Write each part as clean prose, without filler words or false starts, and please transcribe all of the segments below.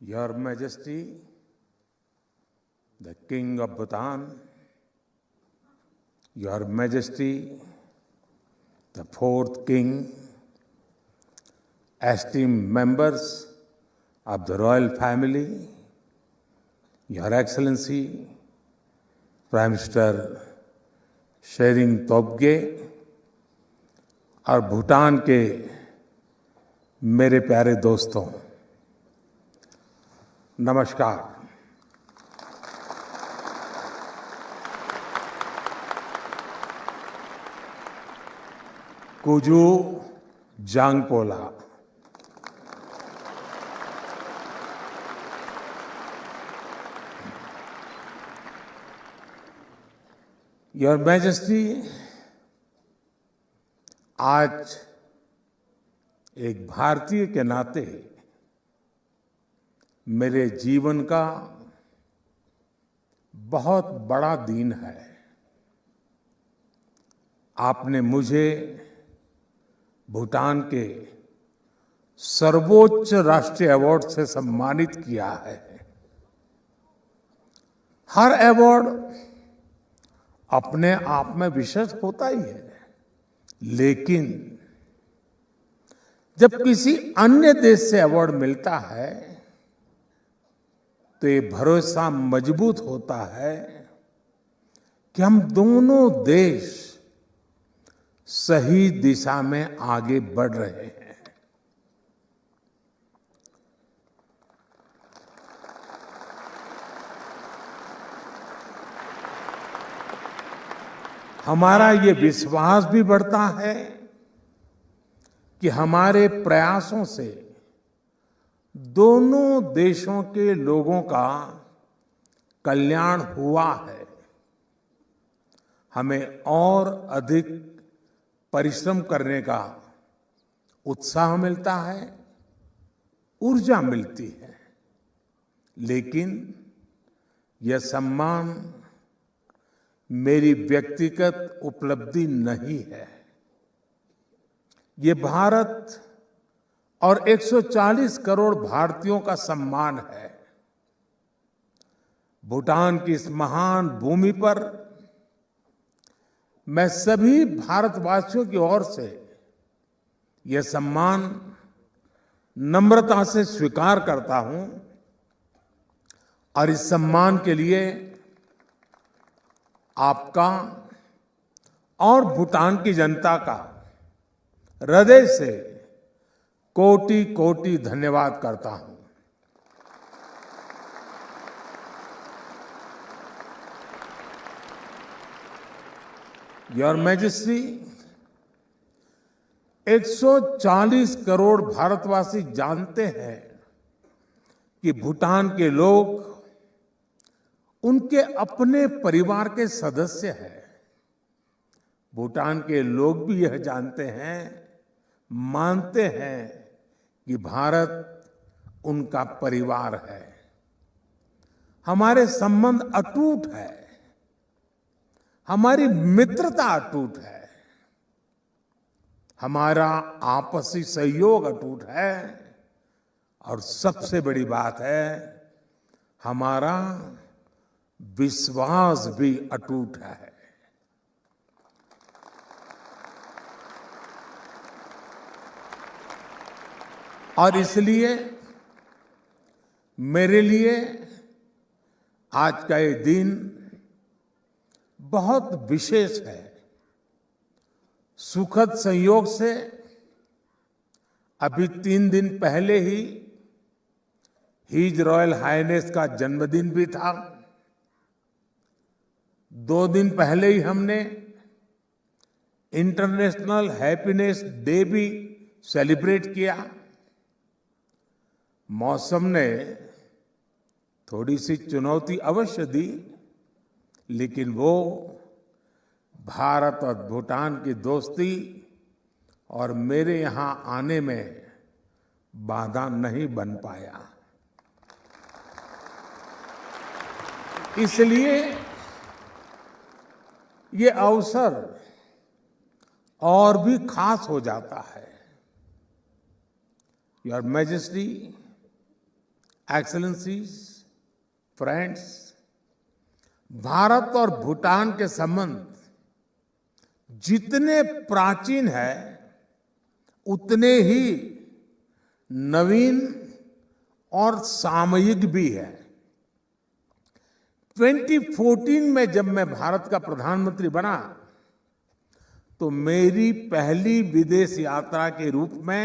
Your Majesty, the King of Bhutan, Your Majesty, the fourth King, esteemed members of the royal family, Your Excellency, Prime Minister Tshering Tobgay और भूटान के मेरे प्यारे दोस्तों, नमस्कार। Kuju जांगपोला, your majesty, आज एक भारतीय के नाते मेरे जीवन का बहुत बड़ा दिन है। आपने मुझे भूटान के सर्वोच्च राष्ट्रीय अवार्ड से सम्मानित किया है। हर अवार्ड अपने आप में विशेष होता ही है, लेकिन जब किसी अन्य देश से अवार्ड मिलता है तो ये भरोसा मजबूत होता है कि हम दोनों देश सही दिशा में आगे बढ़ रहे हैं। हमारा ये विश्वास भी बढ़ता है कि हमारे प्रयासों से दोनों देशों के लोगों का कल्याण हुआ है। हमें और अधिक परिश्रम करने का उत्साह मिलता है, ऊर्जा मिलती है, लेकिन यह सम्मान मेरी व्यक्तिगत उपलब्धि नहीं है। ये भारत और 140 करोड़ भारतीयों का सम्मान है। भूटान की इस महान भूमि पर मैं सभी भारतवासियों की ओर से यह सम्मान नम्रता से स्वीकार करता हूं और इस सम्मान के लिए आपका और भूटान की जनता का हृदय से कोटि कोटि धन्यवाद करता हूं। योर मैजेस्टी, 140 करोड़ भारतवासी जानते हैं कि भूटान के लोग उनके अपने परिवार के सदस्य हैं। भूटान के लोग भी यह जानते हैं, मानते हैं कि भारत उनका परिवार है। हमारे संबंध अटूट है, हमारी मित्रता अटूट है, हमारा आपसी सहयोग अटूट है और सबसे बड़ी बात है, हमारा विश्वास भी अटूट है। और इसलिए मेरे लिए आज का ये दिन बहुत विशेष है। सुखद संयोग से अभी 3 दिन पहले ही हिज रॉयल हाइनेस का जन्मदिन भी था। 2 दिन पहले ही हमने इंटरनेशनल हैप्पीनेस डे भी सेलिब्रेट किया। मौसम ने थोड़ी सी चुनौती अवश्य दी, लेकिन वो भारत और भूटान की दोस्ती और मेरे यहां आने में बाधा नहीं बन पाया। इसलिए ये अवसर और भी खास हो जाता है। Your Majesty, excellencies, friends, Bharat और भूटान के संबंध जितने प्राचीन है उतने ही नवीन और सामयिक भी है। 2014 में जब मैं भारत का प्रधानमंत्री बना तो मेरी पहली विदेश यात्रा के रूप में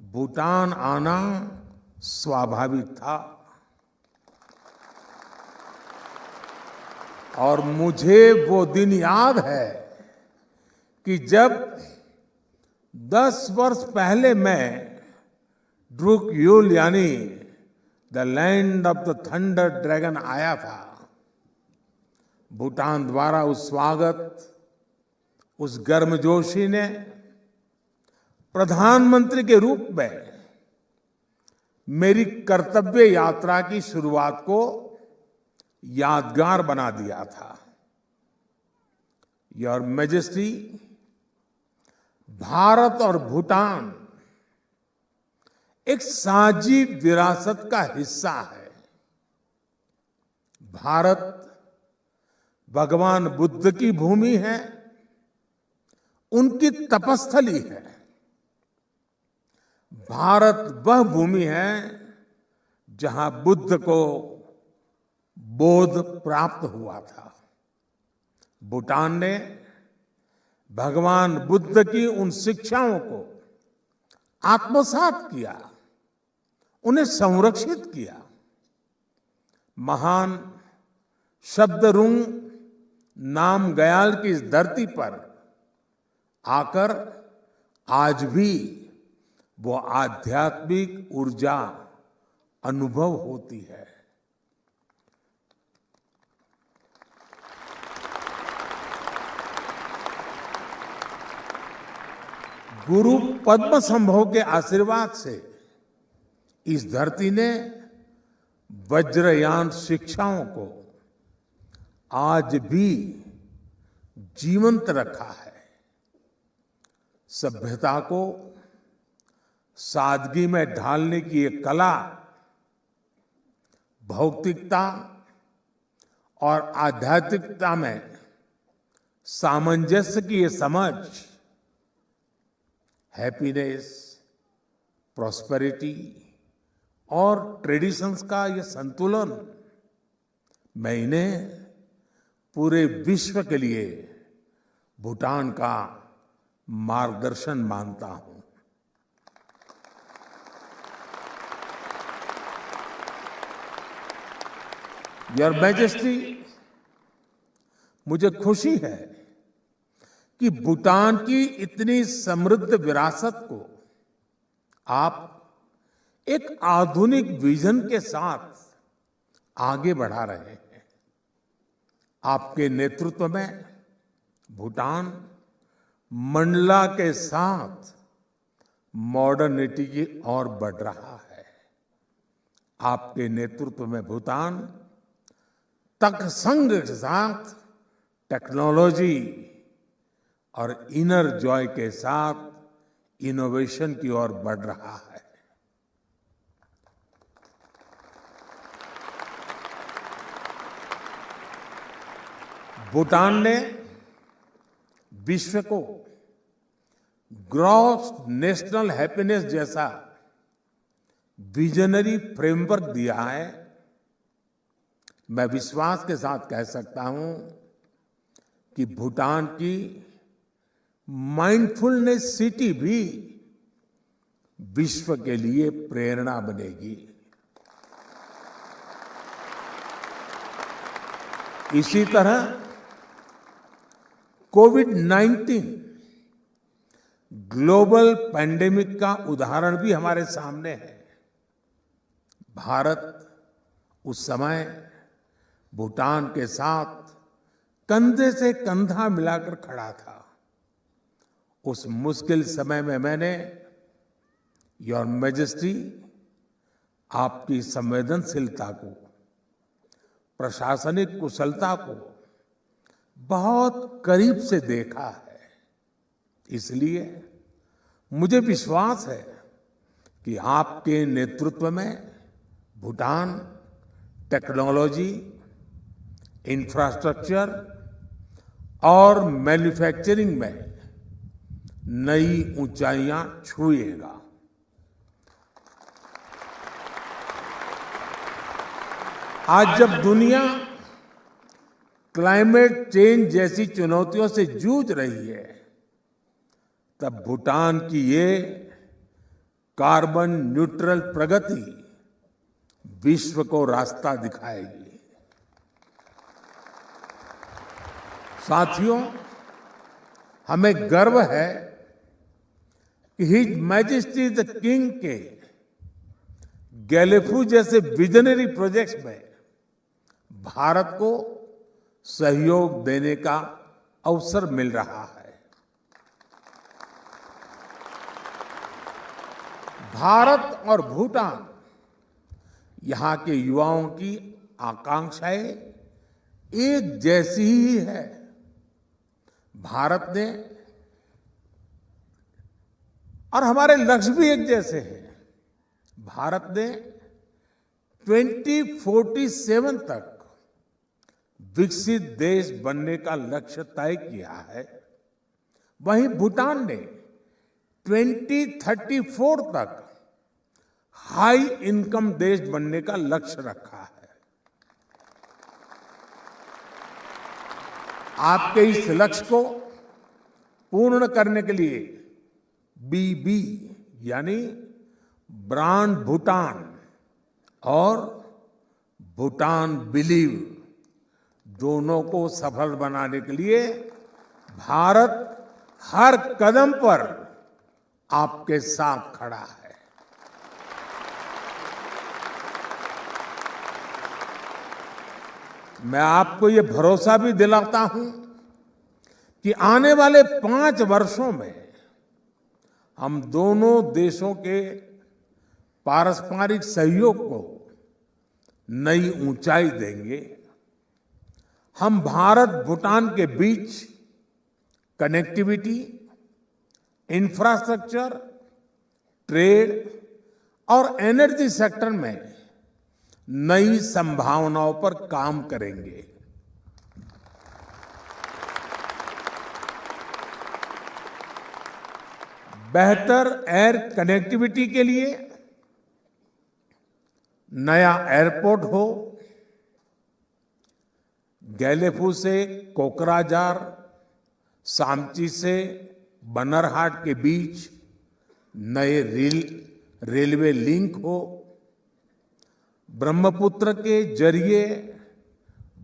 भूटान आना स्वाभाविक था। और मुझे वो दिन याद है कि जब 10 वर्ष पहले मैं ड्रूक यूल यानी the land of the thunder dragon आया था। भूटान द्वारा उस स्वागत, उस गर्मजोशी ने प्रधानमंत्री के रूप में मेरी कर्तव्य यात्रा की शुरुआत को यादगार बना दिया था। योर मैजेस्टी, भारत और भूटान एक साझी विरासत का हिस्सा है। भारत भगवान बुद्ध की भूमि है, उनकी तपस्थली है। भारत वह भूमि है जहां बुद्ध को बोध प्राप्त हुआ था। भूटान ने भगवान बुद्ध की उन शिक्षाओं को आत्मसात किया, उन्हें संरक्षित किया। महान शब्दरुंग नामग्याल की इस धरती पर आकर आज भी वो आध्यात्मिक ऊर्जा अनुभव होती है। गुरु पद्म संभव के आशीर्वाद से इस धरती ने वज्रयान शिक्षाओं को आज भी जीवंत रखा है। सभ्यता को सादगी में ढालने की ये कला, भौतिकता और आध्यात्मिकता में सामंजस्य की ये समझ, हैप्पीनेस, प्रॉस्पेरिटी और ट्रेडिशंस का ये संतुलन, मैं इन्हें पूरे विश्व के लिए भूटान का मार्गदर्शन मानता हूं। योर मैजेस्टी, मुझे खुशी है कि भूटान की इतनी समृद्ध विरासत को आप एक आधुनिक विजन के साथ आगे बढ़ा रहे हैं। आपके नेतृत्व में भूटान मंडला के साथ मॉडर्निटी की ओर बढ़ रहा है। आपके नेतृत्व में भूटान तकसंग के साथ टेक्नोलॉजी और इनर जॉय के साथ इनोवेशन की ओर बढ़ रहा है। भूटान ने विश्व को ग्रॉस नेशनल हैप्पीनेस जैसा विजनरी फ्रेमवर्क दिया है। मैं विश्वास के साथ कह सकता हूं कि भूटान की माइंडफुलनेस सिटी भी विश्व के लिए प्रेरणा बनेगी। इसी तरह कोविड-19 ग्लोबल पैंडेमिक का उदाहरण भी हमारे सामने है। भारत उस समय भूटान के साथ कंधे से कंधा मिलाकर खड़ा था। उस मुश्किल समय में मैंने, योर मैजेस्टी, आपकी संवेदनशीलता को, प्रशासनिक कुशलता को बहुत करीब से देखा है। इसलिए मुझे विश्वास है कि आपके नेतृत्व में भूटान टेक्नोलॉजी, इंफ्रास्ट्रक्चर और मैन्युफैक्चरिंग में नई ऊंचाइयां छुएगा। आज जब दुनिया क्लाइमेट चेंज जैसी चुनौतियों से जूझ रही है, तब भूटान की ये कार्बन न्यूट्रल प्रगति विश्व को रास्ता दिखाएगी। साथियों, हमें गर्व है कि हिज मैजेस्टी द किंग के गैलेफू जैसे विजनरी प्रोजेक्ट्स में भारत को सहयोग देने का अवसर मिल रहा है। भारत और भूटान, यहां के युवाओं की आकांक्षाएं एक जैसी ही है। भारत ने और हमारे लक्ष्य भी एक जैसे हैं। भारत ने 2047 तक विकसित देश बनने का लक्ष्य तय किया है। वहीं भूटान ने 2034 तक हाई इनकम देश बनने का लक्ष्य रखा है। आपके इस लक्ष्य को पूर्ण करने के लिए बीबी यानी ब्रांड भूटान और भूटान बिलीव दोनों को सफल बनाने के लिए भारत हर कदम पर आपके साथ खड़ा है। मैं आपको ये भरोसा भी दिलाता हूं कि आने वाले 5 वर्षों में हम दोनों देशों के पारस्परिक सहयोग को नई ऊंचाई देंगे। हम भारत भूटान के बीच कनेक्टिविटी, इंफ्रास्ट्रक्चर, ट्रेड और एनर्जी सेक्टर में नई संभावनाओं पर काम करेंगे। बेहतर एयर कनेक्टिविटी के लिए नया एयरपोर्ट हो, गैलेफू से कोकराझार, सामची से बनरहाट के बीच नए रेलवे लिंक हो, ब्रह्मपुत्र के जरिए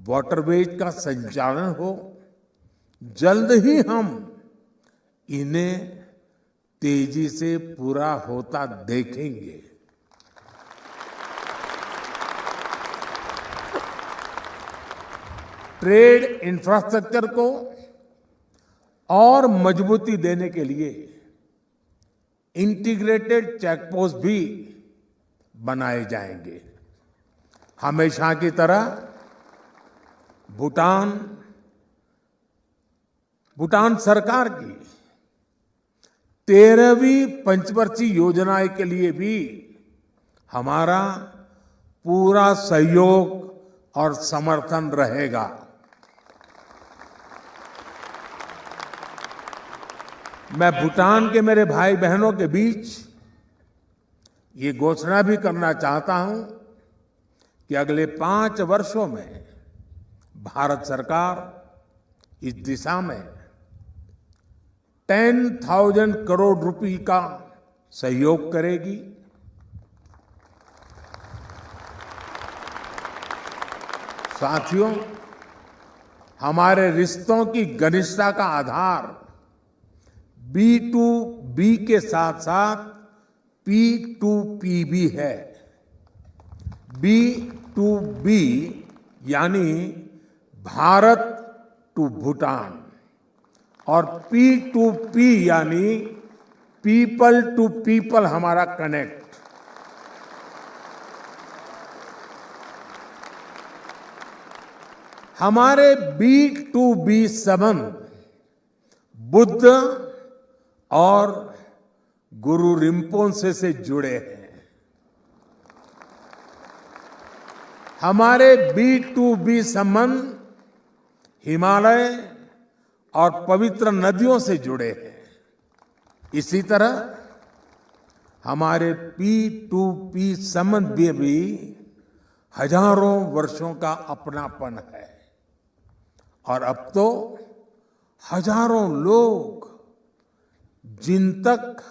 वाटरवेज का संचालन हो, जल्द ही हम इन्हें तेजी से पूरा होता देखेंगे। ट्रेड इंफ्रास्ट्रक्चर को और मजबूती देने के लिए इंटीग्रेटेड चेकपोस्ट भी बनाए जाएंगे। हमेशा की तरह भूटान सरकार की 13वीं पंचवर्षीय योजना के लिए भी हमारा पूरा सहयोग और समर्थन रहेगा। मैं भूटान के मेरे भाई बहनों के बीच ये घोषणा भी करना चाहता हूं कि अगले 5 वर्षों में भारत सरकार इस दिशा में 10,000 करोड़ रुपए का सहयोग करेगी। साथियों, हमारे रिश्तों की घनिष्ठता का आधार B2B के साथ साथ P2P भी है। B2B यानी भारत टू भूटान और P2P यानी पीपल टू पीपल हमारा कनेक्ट। हमारे B2B संबंध बुद्ध और गुरु रिम्पोंसे से जुड़े हैं। हमारे B2B संबंध हिमालय और पवित्र नदियों से जुड़े हैं। इसी तरह हमारे P2P संबंध भी हजारों वर्षों का अपनापन है और अब तो हजारों लोग जिन तक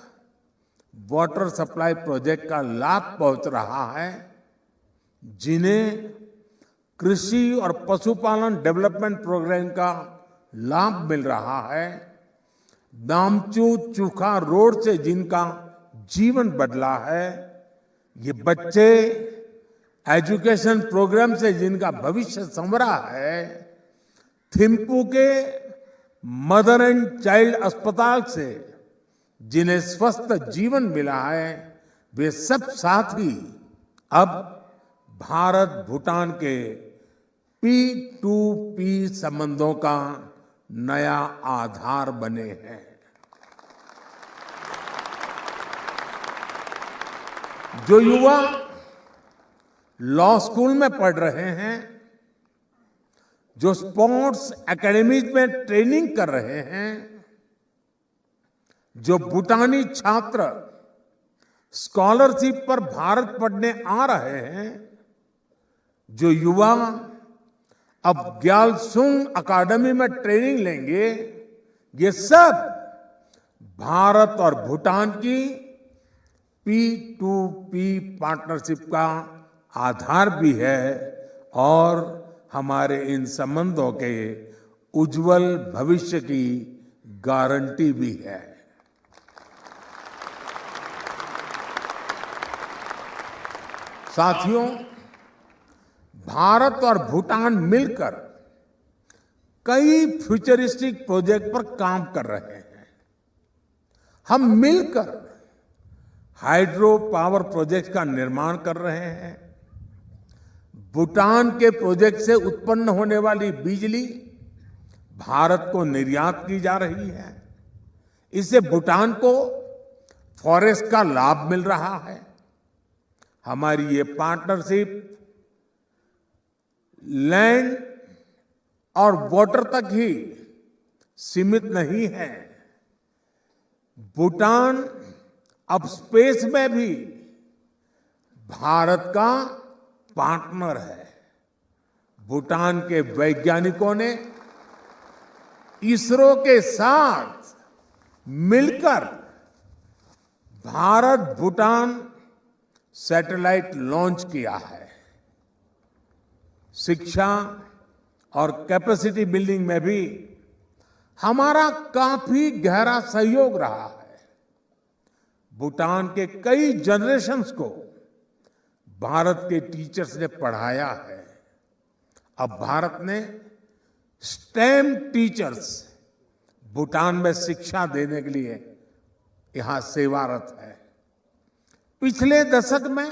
वाटर सप्लाई प्रोजेक्ट का लाभ पहुंच रहा है, जिन्हें कृषि और पशुपालन डेवलपमेंट प्रोग्राम का लाभ मिल रहा है, दामचू चूखा रोड से जिनका जीवन बदला है, ये बच्चे एजुकेशन प्रोग्राम से जिनका भविष्य संवरा है, थिम्पू के मदर एंड चाइल्ड अस्पताल से जिन्हें स्वस्थ जीवन मिला है, वे सब साथी अब भारत भूटान के P2P संबंधों का नया आधार बने हैं। जो युवा लॉ स्कूल में पढ़ रहे हैं, जो स्पोर्ट्स एकेडमीज में ट्रेनिंग कर रहे हैं, जो भूटानी छात्र स्कॉलरशिप पर भारत पढ़ने आ रहे हैं, जो युवा अब ग्यालसूंग अकादमी में ट्रेनिंग लेंगे, ये सब भारत और भूटान की P2P पार्टनरशिप का आधार भी है और हमारे इन संबंधों के उज्जवल भविष्य की गारंटी भी है। साथियों, भारत और भूटान मिलकर कई फ्यूचरिस्टिक प्रोजेक्ट पर काम कर रहे हैं। हम मिलकर हाइड्रो पावर प्रोजेक्ट का निर्माण कर रहे हैं। भूटान के प्रोजेक्ट से उत्पन्न होने वाली बिजली भारत को निर्यात की जा रही है। इससे भूटान को फॉरेस्ट का लाभ मिल रहा है। हमारी ये पार्टनरशिप लैंड और वाटर तक ही सीमित नहीं है। भूटान अब स्पेस में भी भारत का पार्टनर है। भूटान के वैज्ञानिकों ने इसरो के साथ मिलकर भारत भूटान सैटेलाइट लॉन्च किया है। शिक्षा और कैपेसिटी बिल्डिंग में भी हमारा काफी गहरा सहयोग रहा है। भूटान के कई जनरेशन्स को भारत के टीचर्स ने पढ़ाया है। अब भारत ने स्टेम टीचर्स भूटान में शिक्षा देने के लिए यहां सेवारत है। पिछले दशक में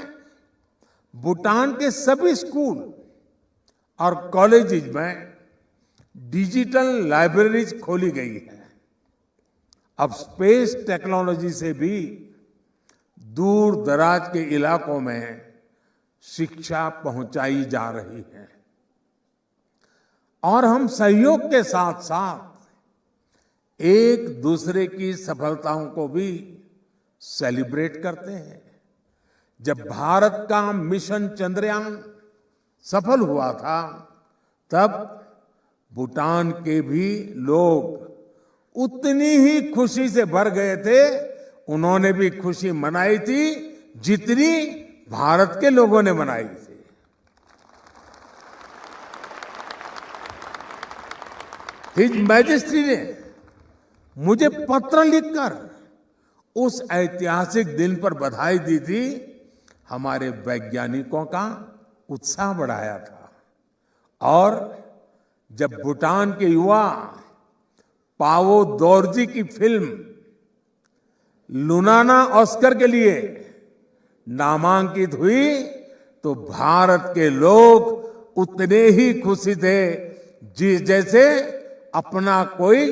भूटान के सभी स्कूल और कॉलेजेस में डिजिटल लाइब्रेरीज खोली गई है। अब स्पेस टेक्नोलॉजी से भी दूर दराज के इलाकों में शिक्षा पहुंचाई जा रही है और हम सहयोग के साथ साथ एक दूसरे की सफलताओं को भी सेलिब्रेट करते हैं। जब भारत का मिशन चंद्रयान सफल हुआ था, तब भूटान के भी लोग उतनी ही खुशी से भर गए थे। उन्होंने भी खुशी मनाई थी जितनी भारत के लोगों ने मनाई थी। हिज मैजेस्टी ने मुझे पत्र लिखकर उस ऐतिहासिक दिन पर बधाई दी थी। हमारे वैज्ञानिकों का उत्साह बढ़ाया था और जब भूटान के युवा पावो दोरजी की फिल्म लुनाना ऑस्कर के लिए नामांकित हुई तो भारत के लोग उतने ही खुशी थे जैसे अपना कोई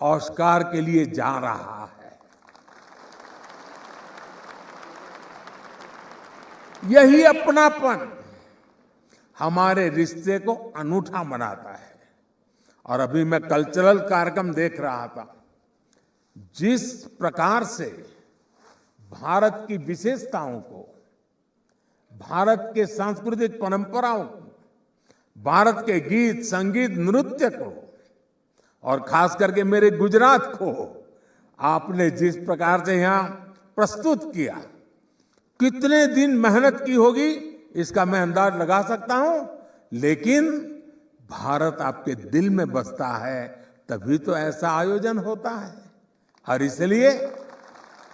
ऑस्कार के लिए जा रहा है। यही अपनापन हमारे रिश्ते को अनूठा बनाता है। और अभी मैं कल्चरल कार्यक्रम देख रहा था, जिस प्रकार से भारत की विशेषताओं को, भारत के सांस्कृतिक परंपराओं को, भारत के गीत संगीत नृत्य को और खास करके मेरे गुजरात को आपने जिस प्रकार से यहां प्रस्तुत किया, कितने दिन मेहनत की होगी इसका मैं अंदाज लगा सकता हूं, लेकिन भारत आपके दिल में बसता है तभी तो ऐसा आयोजन होता है। और इसलिए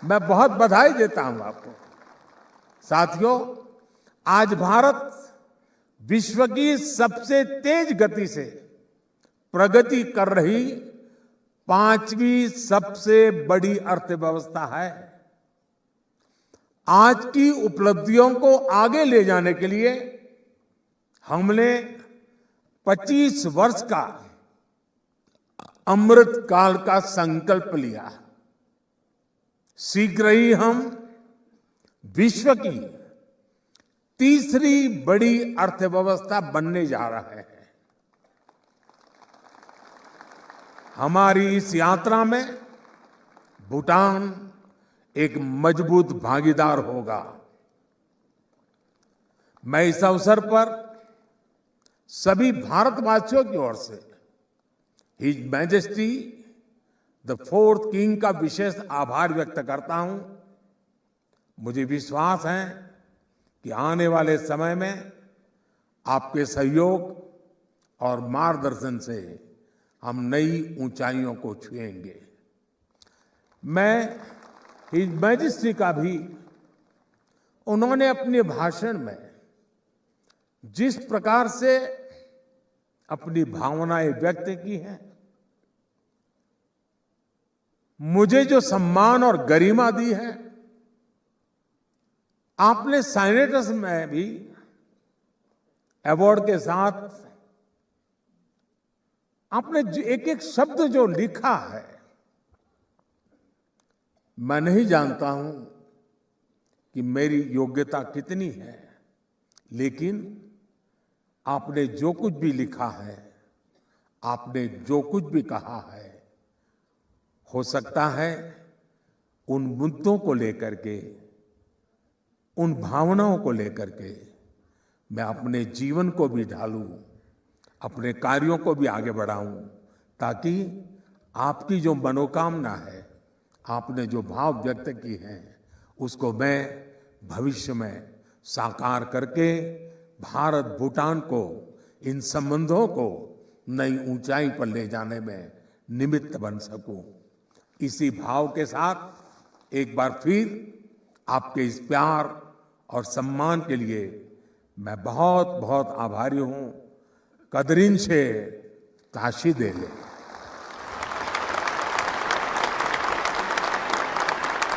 मैं बहुत बधाई देता हूं आपको। साथियों, आज भारत विश्व की सबसे तेज गति से प्रगति कर रही 5वीं सबसे बड़ी अर्थव्यवस्था है। आज की उपलब्धियों को आगे ले जाने के लिए हमने 25 वर्ष का अमृत काल का संकल्प लिया। शीघ्र ही हम विश्व की तीसरी बड़ी अर्थव्यवस्था बनने जा रहे हैं। हमारी इस यात्रा में भूटान एक मजबूत भागीदार होगा। मैं इस अवसर पर सभी भारतवासियों की ओर से his majesty the 4th king का विशेष आभार व्यक्त करता हूं। मुझे विश्वास है कि आने वाले समय में आपके सहयोग और मार्गदर्शन से हम नई ऊंचाइयों को छुएंगे। मैं हिज मैजेस्टी का भी, उन्होंने अपने भाषण में जिस प्रकार से अपनी भावनाएं व्यक्त की हैं, मुझे जो सम्मान और गरिमा दी है, आपने साइनेटस में भी अवार्ड के साथ आपने एक एक शब्द जो लिखा है, मैं नहीं जानता हूं कि मेरी योग्यता कितनी है, लेकिन आपने जो कुछ भी लिखा है, आपने जो कुछ भी कहा है, हो सकता है उन मुद्दों को लेकर के, उन भावनाओं को लेकर के मैं अपने जीवन को भी ढालूं, अपने कार्यों को भी आगे बढ़ाऊं, ताकि आपकी जो मनोकामना है, आपने जो भाव व्यक्त की हैं, उसको मैं भविष्य में साकार करके भारत भूटान को, इन संबंधों को नई ऊंचाई पर ले जाने में निमित्त बन सकूं। इसी भाव के साथ एक बार फिर आपके इस प्यार और सम्मान के लिए मैं बहुत बहुत आभारी हूं। कदरीन से ताशी दे ले।